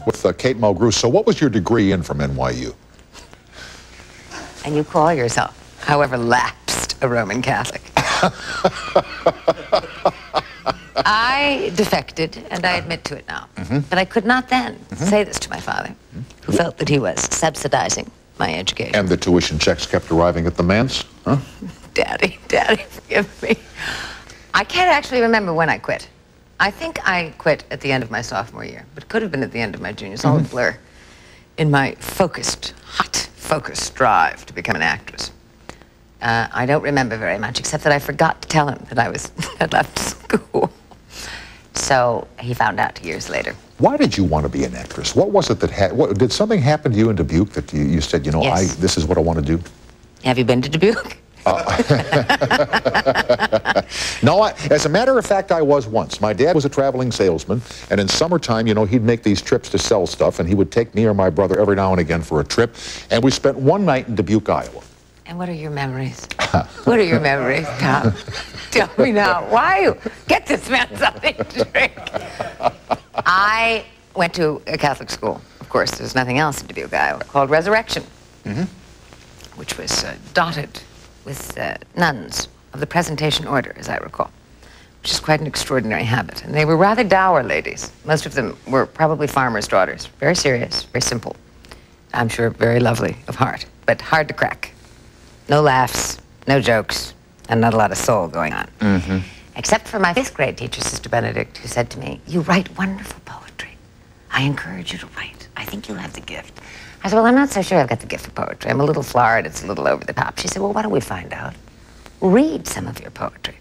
with Kate Mulgrew. So what was your degree in from NYU? And you call yourself, however lapsed, a Roman Catholic. I defected, and I admit to it now. But I could not then say this to my father, who felt that he was subsidizing my education. And the tuition checks kept arriving at the manse, huh? Daddy, forgive me. I can't actually remember when I quit. I think I quit at the end of my sophomore year, but it could have been at the end of my junior. It's all a blur in my hot focused drive to become an actress. I don't remember very much, except that I forgot to tell him that had left school. So he found out years later. Why did you want to be an actress? What was it that did something happen to you in Dubuque that you said, you know, yes. this is what I want to do? Have you been to Dubuque? No, as a matter of fact, I was once. My dad was a traveling salesman, and in summertime, you know, he'd make these trips to sell stuff, and he would take me or my brother every now and again for a trip, and we spent one night in Dubuque, Iowa. And what are your memories? What are your memories, Tom? Tell me now. Why? Get this man something to drink. I went to a Catholic school. Of course, there's nothing else in Dubuque, Iowa, called Resurrection, which was dotted with nuns of the Presentation Order, as I recall, which is quite an extraordinary habit. And they were rather dour ladies. Most of them were probably farmers' daughters. Very serious, very simple. I'm sure very lovely of heart, but hard to crack. No laughs, no jokes, and not a lot of soul going on. Except for my 5th grade teacher, Sister Benedict, who said to me, "You write wonderful poetry. I encourage you to write. I think you'll have the gift." I said, "Well, I'm not so sure I've got the gift for poetry. I'm a little florid, it's a little over the top." She said, "Well, why don't we find out? Read some of your poetry.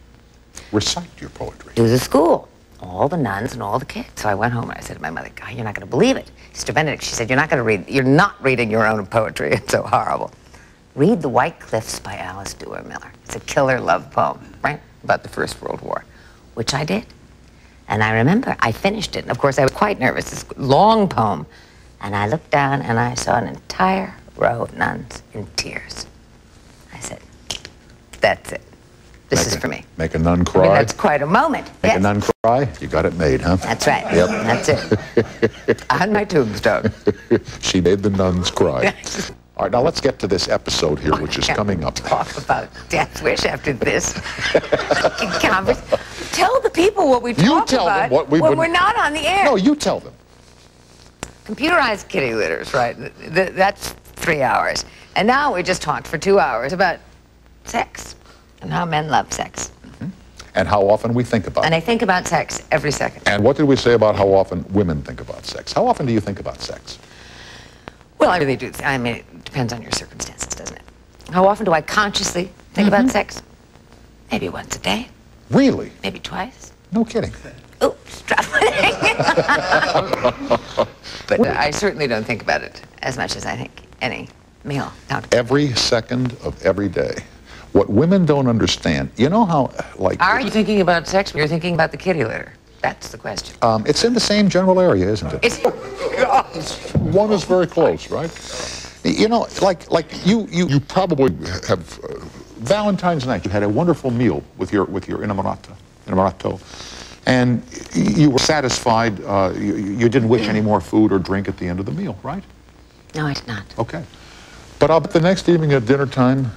Recite your poetry. Do the school. All the nuns and all the kids." So I went home and I said to my mother, "God, you're not going to believe it. Sister Benedict," she said, you're not reading your own poetry. It's so horrible. Read The White Cliffs by Alice Duer Miller. It's a killer love poem, right? About the First World War, which I did. And I remember I finished it. And of course, I was quite nervous. This long poem. And I looked down and I saw an entire row of nuns in tears. I said, "That's it. This is for me." Make a nun cry? I mean, that's quite a moment. Make a nun cry? You got it made, huh? That's right. Yep. That's it. On my tombstone. She made the nuns cry. All right, now let's get to this episode here, which is coming up. Talk about Death Wish after this. Tell the people what we talk about when we're not on the air. No, you tell them. Computerized kitty litters, right? That's 3 hours. And now we just talked for 2 hours about sex and how men love sex. And how often we think about it. And I think about sex every second. And what did we say about how often women think about sex? How often do you think about sex? Well, I really do. I mean, it depends on your circumstances, doesn't it? How often do I consciously think about sex? Maybe once a day. Really? Maybe twice. No kidding. Oops, dropped my name. But I certainly don't think about it as much as I think any male counterpart. Every second of every day. What women don't understand, you know how, like... Are you thinking about sex when you're thinking about the kitty litter? That's the question. It's in the same general area, isn't it? It's... One is very close, right? You know, like you probably have Valentine's night. You had a wonderful meal with your inamorato, and you were satisfied. You didn't wish any more food or drink at the end of the meal, right? No, I did not. Okay, but I'll bet the next evening at dinner time,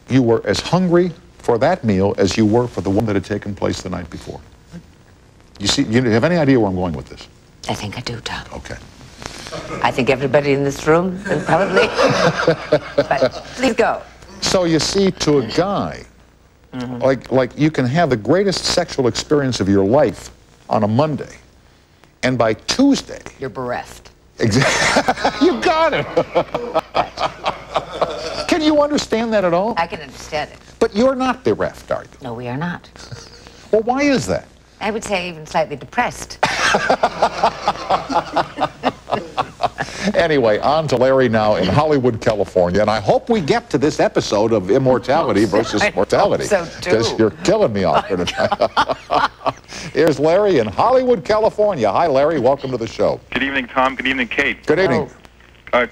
you were as hungry for that meal as you were for the one that had taken place the night before. You see, you have any idea where I'm going with this? I think I do, Tom. Okay. I think everybody in this room will probably. But please go. So you see, to a guy, like you can have the greatest sexual experience of your life on a Monday, and by Tuesday... You're bereft. Exactly. You got it. Can you understand that at all? I can understand it. But you're not bereft, are you? No, we are not. Well, why is that? I would say even slightly depressed. Anyway, on to Larry now in Hollywood, California, and I hope we get to this episode of immortality versus mortality. So because you're killing me off here tonight. Here's Larry in Hollywood, California. Hi, Larry. Welcome to the show. Good evening, Tom. Good evening, Kate. Good evening.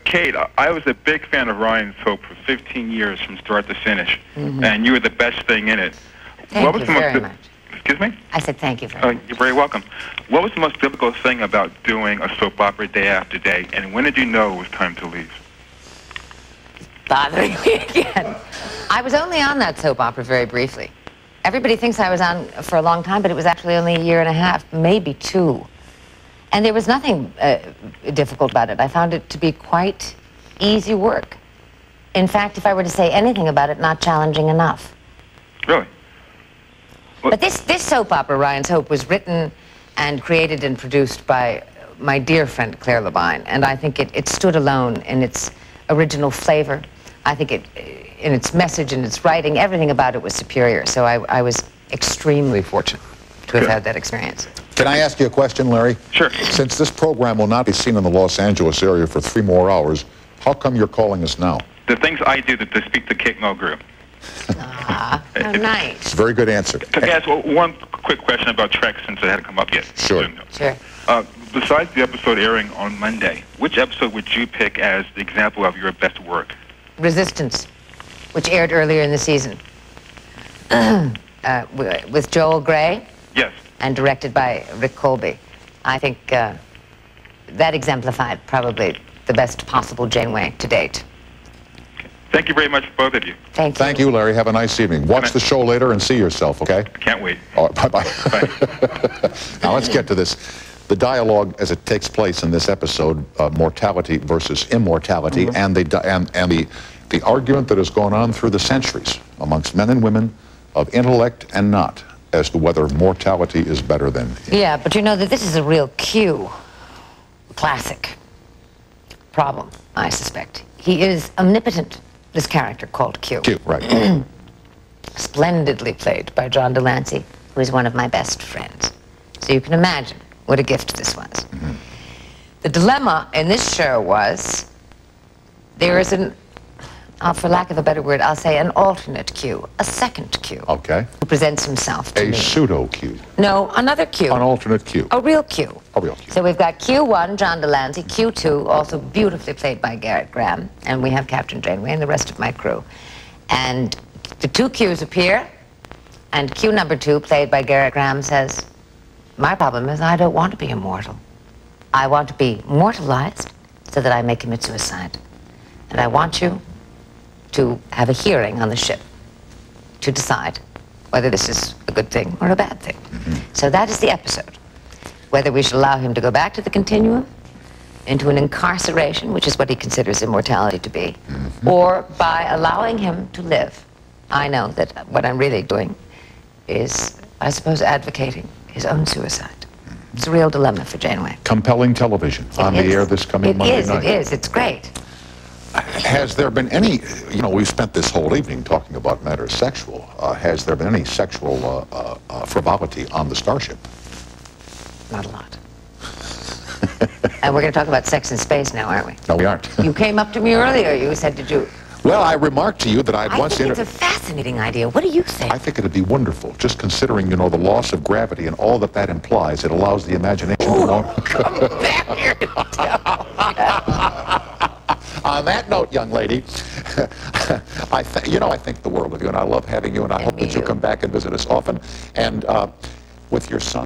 Kate, I was a big fan of Ryan's Hope for 15 years from start to finish, and you were the best thing in it. Thank you very much. Excuse me? I said thank you very much. You're very welcome. What was the most difficult thing about doing a soap opera day after day, and when did you know it was time to leave? Bothering me again. I was only on that soap opera very briefly. Everybody thinks I was on for a long time, but it was actually only a year and a half, maybe 2. And there was nothing difficult about it. I found it to be quite easy work. In fact, if I were to say anything about it, not challenging enough. Really? Well, But this soap opera, Ryan's Hope, was written and created and produced by my dear friend Claire Labine, and I think it stood alone in its original flavor. I think in its message and its writing, everything about it was superior. So I was extremely fortunate to have had that experience. Can I ask you a question, Larry? Sure. Since this program will not be seen in the Los Angeles area for 3 more hours, how come you're calling us now? the things I do to speak to Kate Mulgrew. Ah, how nice. Very good answer. Can I ask one quick question about Trek, since it hadn't come up yet? Sure. Sure. Besides the episode airing on Monday, which episode would you pick as the example of your best work? Resistance, which aired earlier in the season. With Joel Grey. Yes. And directed by Rick Colby. I think that exemplified probably the best possible Janeway to date. Thank you very much, both of you. Thank you. Thank you, Larry. Have a nice evening. Watch the show later and see yourself, okay? Can't wait. All right, bye-bye. Bye. Now, let's get to this. The dialogue as it takes place in this episode, mortality versus immortality, and the argument that has gone on through the centuries amongst men and women of intellect and not as to whether mortality is better than... Yeah, but you know that this is a real Q classic problem, I suspect. He is omnipotent, this character called Q. Q, right. Splendidly played by John Delancey, who is one of my best friends. So you can imagine what a gift this was. Mm-hmm. The dilemma in this show was there is an, for lack of a better word, I'll say an alternate Q, a second Q. Okay. Who presents himself to A me. pseudo Q. No, another Q. An alternate Q. A real Q. A real Q. So we've got Q1, John Delancey, Q2, also beautifully played by Garrett Graham, and we have Captain Janeway and the rest of my crew. And the two Qs appear, and Q number 2, played by Garrett Graham, says, my problem is I don't want to be immortal. I want to be mortalized so that I may commit suicide. And I want you to have a hearing on the ship to decide whether this is a good thing or a bad thing. So that is the episode. Whether we should allow him to go back to the continuum, into an incarceration, which is what he considers immortality to be, or by allowing him to live. I know that what I'm really doing is, I suppose, advocating his own suicide. It's a real dilemma for Janeway. Compelling television on the air this coming Monday night. It is. It's great. Has there been any, you know, we've spent this whole evening talking about matters sexual. Has there been any sexual frivolity on the starship? Not a lot. And we're going to talk about sex in space now, aren't we? No, we aren't. You came up to me earlier. You said, did you? Well, I remarked to you that I'd once... I think it's a fascinating idea. What do you think? I think it'd be wonderful, just considering, you know, the loss of gravity and all that that implies. It allows the imagination to wander. Come back here to tell me. On that note, young lady, I think the world of you, and I love having you, and I hope that you come back and visit us often. And with your son.